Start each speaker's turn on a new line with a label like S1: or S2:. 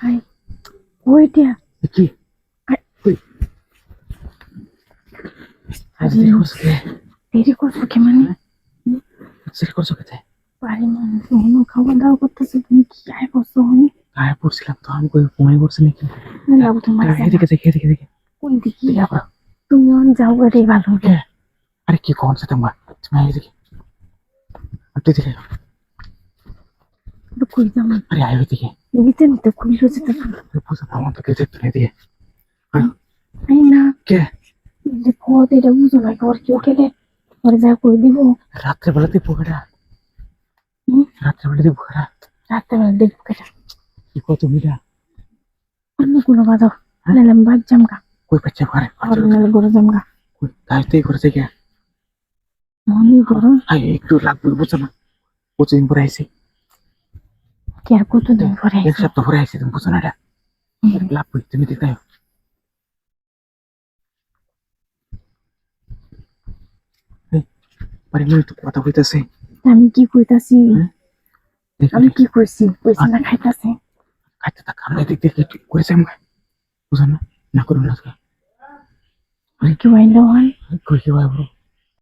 S1: high কই দিয়া
S2: কি
S1: আ-
S2: কই আজ
S1: আরে,
S2: দেখোস কে
S1: দেরি করছো কে মানে
S2: সেটা করছো কে
S1: বাড়ি মানুষ মনে খাওয়া দাওয়া করতেছে তুমি কি আয় করছো আমি
S2: গায়ে পড়ছিলাম তো আমি কই ঘুমাই করছি নাকি
S1: লাভ তোমার
S2: এদিকে দেখে এদিকে দেখে
S1: কোন দিকে
S2: দেখে আবার
S1: তুমি অন যাও এটাই ভালো হবে
S2: কে আরে কি কোন সাথে মা তুমি এদিকে আপনি দেখে
S1: তো কই যাও
S2: আরে আয় এদিকে
S1: নিতে নিতে খুললো যেতে
S2: বুঝা না আমার তো কে দেখতে এদিকে
S1: আই না
S2: কে
S1: যে পথ এটা বুঝো না ওর কেউ গেলে ওরে যা করে দিব
S2: রাত্রে বেলাতে পোকাটা রাত্রে বেলাতে পোকাটা
S1: রাত্রেবেলা দেখবো কেটা
S2: কি কত মিটা
S1: অন্য কোনো বাধা নাহলে আমি বাদ জামগা
S2: কই পাচ্ছে পারে
S1: আর নাহলে গরু জামগা
S2: কই তাইতেই করে থেকে
S1: মনে গরম
S2: আই একটু লাগবে বুঝছো না কতদিন পরে আইছি
S1: কি আর কতদিন পরে
S2: এক সপ্তাহ পরে আইছি তুমি বুঝছো না এটা লাগবে তুমি দেখতে পারি না তো কথা কইতাছে
S1: আমি কি কইতাছি
S2: দেখি
S1: আমি কি কইছি কইছি না খাইতাছে
S2: খাইতে থাক আমরা দেখতে দেখতে করেছে আমরা বুঝো না না করুন না
S1: আর কি হইলো হন
S2: কই কি ভাই ব্রো